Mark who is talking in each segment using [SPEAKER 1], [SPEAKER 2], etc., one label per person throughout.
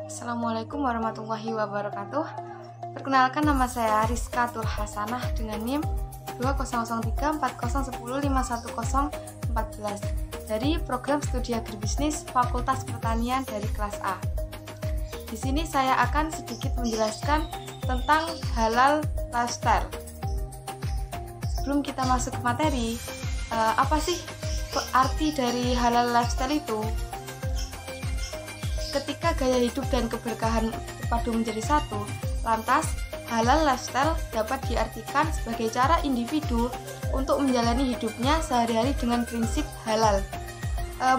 [SPEAKER 1] Assalamualaikum warahmatullahi wabarakatuh. Perkenalkan, nama saya Rizka Tul Hasanah dengan NIM 20034010511014 dari program studi agribisnis Fakultas Pertanian dari kelas A. Di sini saya akan sedikit menjelaskan tentang halal lifestyle. Sebelum kita masuk ke materi, apa sih arti dari halal lifestyle itu? Ketika gaya hidup dan keberkahan terpadu menjadi satu, lantas halal lifestyle dapat diartikan sebagai cara individu untuk menjalani hidupnya sehari-hari dengan prinsip halal,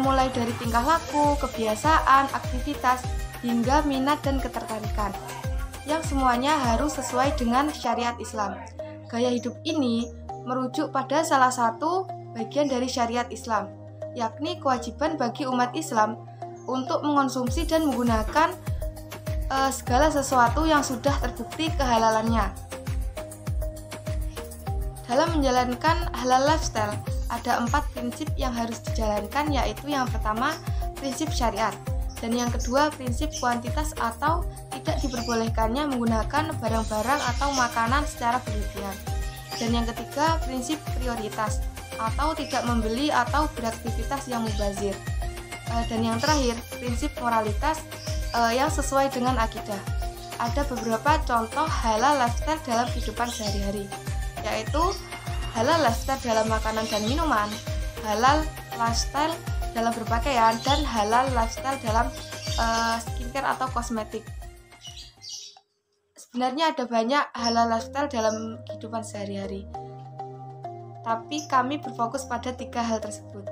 [SPEAKER 1] mulai dari tingkah laku, kebiasaan, aktivitas, hingga minat dan ketertarikan, yang semuanya harus sesuai dengan syariat Islam. Gaya hidup ini merujuk pada salah satu bagian dari syariat Islam, yakni kewajiban bagi umat Islam untuk mengonsumsi dan menggunakan segala sesuatu yang sudah terbukti kehalalannya. Dalam menjalankan halal lifestyle, ada 4 prinsip yang harus dijalankan, yaitu yang pertama, prinsip syariat, dan yang kedua, prinsip kuantitas atau tidak diperbolehkannya menggunakan barang-barang atau makanan secara berlebihan, dan yang ketiga, prinsip prioritas atau tidak membeli atau beraktivitas yang mubazir. Dan yang terakhir, prinsip moralitas yang sesuai dengan akidah. Ada beberapa contoh halal lifestyle dalam kehidupan sehari-hari, yaitu halal lifestyle dalam makanan dan minuman, halal lifestyle dalam berpakaian, dan halal lifestyle dalam skincare atau kosmetik. Sebenarnya ada banyak halal lifestyle dalam kehidupan sehari-hari, tapi kami berfokus pada 3 hal tersebut.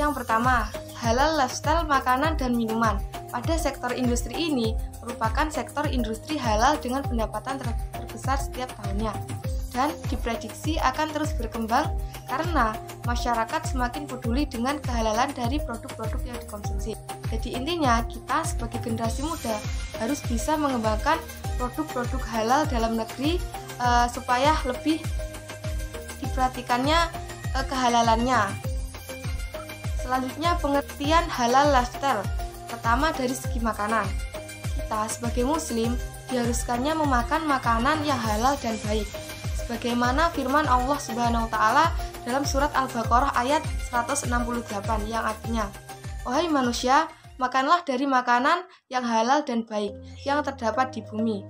[SPEAKER 1] Yang pertama, halal lifestyle makanan dan minuman. Pada sektor industri ini merupakan sektor industri halal dengan pendapatan terbesar setiap tahunnya, dan diprediksi akan terus berkembang karena masyarakat semakin peduli dengan kehalalan dari produk-produk yang dikonsumsi. Jadi intinya, kita sebagai generasi muda harus bisa mengembangkan produk-produk halal dalam negeri supaya lebih diperhatikannya kehalalannya. Selanjutnya, pengertian halal lifestyle. Pertama, dari segi makanan. Kita sebagai muslim diharuskannya memakan makanan yang halal dan baik, sebagaimana firman Allah Subhanahu wa taala dalam surat Al-Baqarah ayat 168 yang artinya, "Wahai manusia, makanlah dari makanan yang halal dan baik yang terdapat di bumi,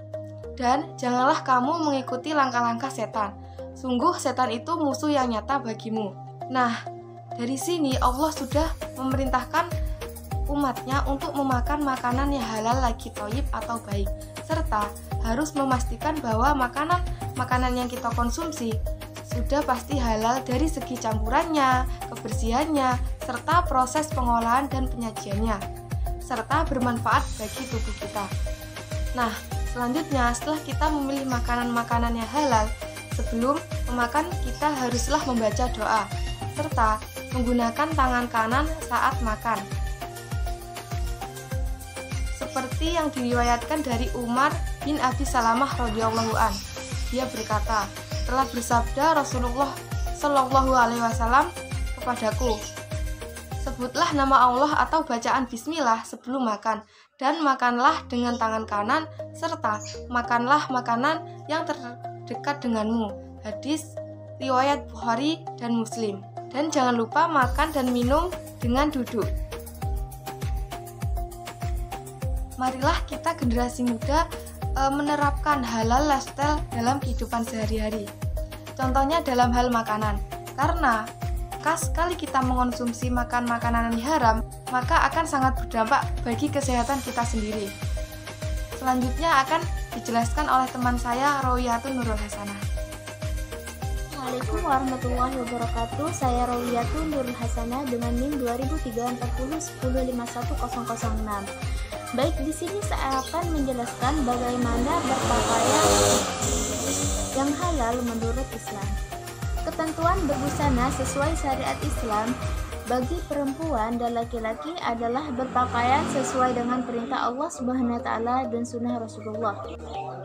[SPEAKER 1] dan janganlah kamu mengikuti langkah-langkah setan. Sungguh setan itu musuh yang nyata bagimu." Nah, dari sini Allah sudah memerintahkan umatnya untuk memakan makanan yang halal lagi thayyib atau baik, serta harus memastikan bahwa makanan yang kita konsumsi sudah pasti halal dari segi campurannya, kebersihannya, serta proses pengolahan dan penyajiannya, serta bermanfaat bagi tubuh kita. Nah, selanjutnya setelah kita memilih makanan-makanan yang halal, sebelum memakan kita haruslah membaca doa, serta menggunakan tangan kanan saat makan. Seperti yang diriwayatkan dari Umar bin Abi Salamah radhiyallahu an. Dia berkata, telah bersabda Rasulullah Shallallahu alaihi wasallam kepadaku, sebutlah nama Allah atau bacaan bismillah sebelum makan, dan makanlah dengan tangan kanan, serta makanlah makanan yang terdekat denganmu. Hadis riwayat Bukhari dan Muslim. Dan jangan lupa makan dan minum dengan duduk. Marilah kita generasi muda menerapkan halal lifestyle dalam kehidupan sehari-hari. Contohnya dalam hal makanan. Karena sekali kita mengonsumsi makanan yang haram, maka akan sangat berdampak bagi kesehatan kita sendiri. Selanjutnya akan dijelaskan oleh teman saya, Rawiyatun Nurul Hasanah.
[SPEAKER 2] Assalamualaikum warahmatullahi wabarakatuh. Saya Rawiyatun Nurul Hasanah dengan NIM 20034010511006. Baik, di sini saya akan menjelaskan bagaimana berpakaian yang halal menurut Islam. Ketentuan berbusana sesuai syariat Islam bagi perempuan dan laki-laki adalah berpakaian sesuai dengan perintah Allah Subhanahu wa taala dan sunnah Rasulullah,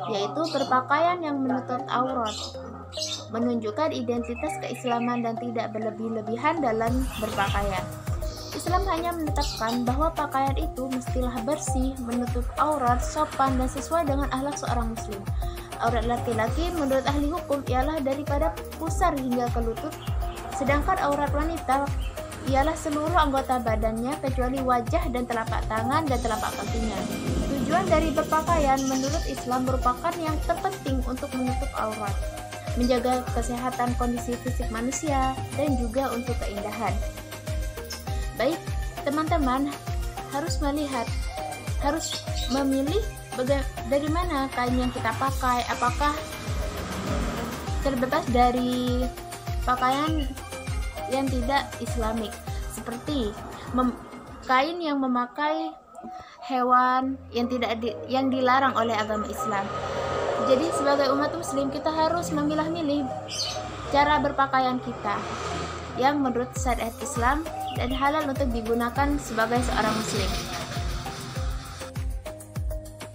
[SPEAKER 2] yaitu berpakaian yang menutup aurat, menunjukkan identitas keislaman dan tidak berlebih-lebihan dalam berpakaian. Islam hanya menetapkan bahwa pakaian itu mestilah bersih, menutup aurat, sopan, dan sesuai dengan akhlak seorang muslim. Aurat laki-laki menurut ahli hukum ialah daripada pusar hingga ke lutut, sedangkan aurat wanita ialah seluruh anggota badannya kecuali wajah dan telapak tangan dan telapak kakinya. Tujuan dari berpakaian menurut Islam merupakan yang terpenting untuk menutup aurat, menjaga kesehatan kondisi fisik manusia, dan juga untuk keindahan. Baik, teman-teman harus memilih dari mana kain yang kita pakai, apakah terbebas dari pakaian yang tidak islamik, seperti kain yang memakai hewan yang dilarang oleh agama Islam. Jadi sebagai umat muslim kita harus memilah-milih cara berpakaian kita yang menurut syariat Islam dan halal untuk digunakan sebagai seorang muslim.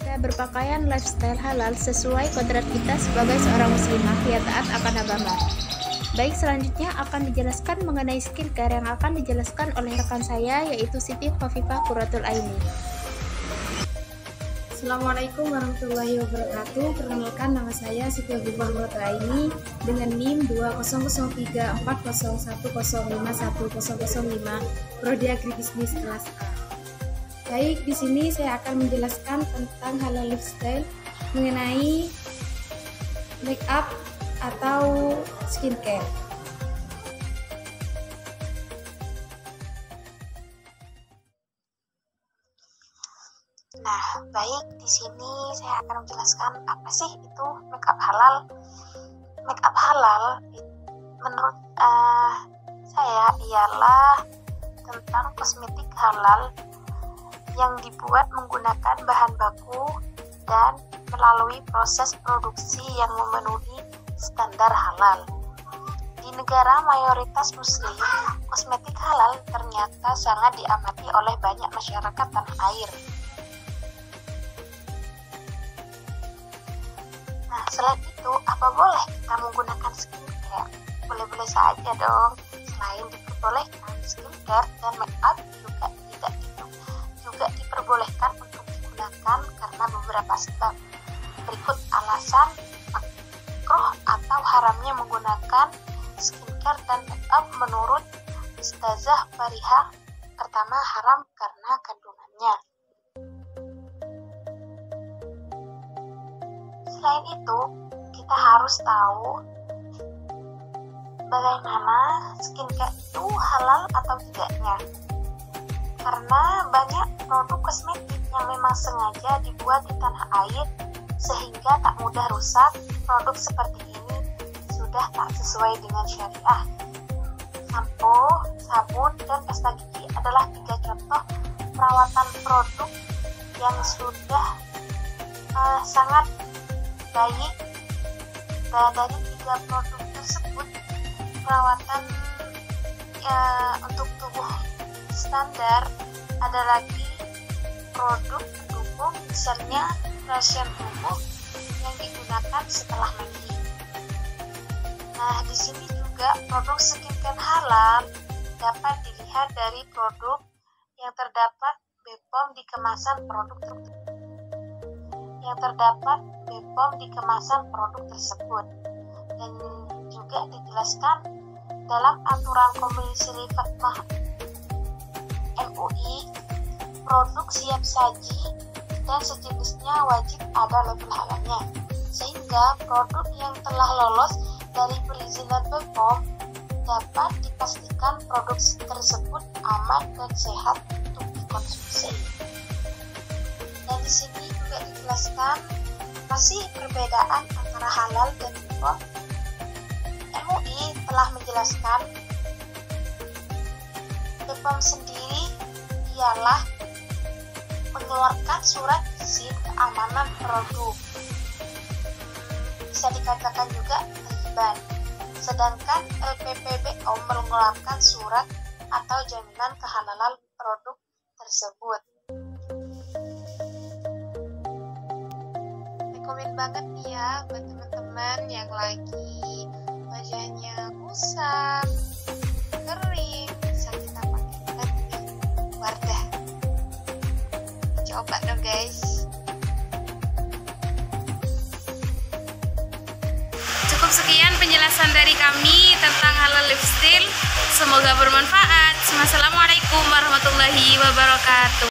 [SPEAKER 2] Kita berpakaian lifestyle halal sesuai kodrat kita sebagai seorang muslimah yang taat akan agama. Baik, selanjutnya akan dijelaskan mengenai skincare yang akan dijelaskan oleh rekan saya, yaitu Siti Khafifah Qurratul Aini.
[SPEAKER 3] Assalamualaikum warahmatullahi wabarakatuh. Perkenalkan, nama saya Siti Khafifah Qurratul Aini dengan NIM 200340101051005 Prodi Agribisnis kelas A. Baik, di sini saya akan menjelaskan tentang halal lifestyle mengenai make up atau skincare.
[SPEAKER 4] Nah, baik, di sini saya akan menjelaskan apa sih itu makeup halal. Makeup halal menurut saya ialah tentang kosmetik halal yang dibuat menggunakan bahan baku dan melalui proses produksi yang memenuhi standar halal. Di negara mayoritas muslim, kosmetik halal ternyata sangat diamati oleh banyak masyarakat tanah air. Nah, selain itu, apa boleh kita menggunakan skincare? Boleh-boleh saja dong. Selain diperbolehkan, skincare dan make up juga diperbolehkan untuk digunakan karena beberapa sebab. Berikut alasan makruh atau haramnya menggunakan skincare dan make up menurut Ustazah Fariha. Pertama, haram karena kandungannya. Selain itu, kita harus tahu bagaimana skincare itu halal atau tidaknya. Karena banyak produk kosmetik yang memang sengaja dibuat di tanah air sehingga tak mudah rusak. Produk seperti ini sudah tak sesuai dengan syariah. Sampo, sabun, dan pasta gigi adalah 3 contoh perawatan produk yang sudah sangat baik. Dari 3 produk tersebut, perawatan untuk tubuh standar, ada lagi produk pendukung misalnya lotion tubuh yang digunakan setelah mandi. Nah, di sini juga produk skincare halal dapat dilihat dari produk yang terdapat BPOM di kemasan produk tersebut dan juga dijelaskan dalam aturan Komisi Fatwa MUI, produk siap saji dan sejenisnya wajib ada label halalnya, sehingga produk yang telah lolos dari perizinan BPOM dapat dipastikan produk tersebut aman dan sehat untuk dikonsumsi. Dan di sini juga dijelaskan masih perbedaan antara halal dan BPOM. MUI telah menjelaskan BPOM sendiri ialah mengeluarkan surat izin keamanan produk, bisa dikatakan juga terlibat. Sedangkan LPPBO mengeluarkan surat atau jaminan kehalalan produk tersebut. Rekomen banget nih ya buat teman-teman yang lagi wajahnya kusam, kering, bisa kita pakai coba dong guys.
[SPEAKER 1] Cukup sekian penjelasan dari kami tentang halal lifestyle. Semoga bermanfaat. Wassalamualaikum warahmatullahi wabarakatuh.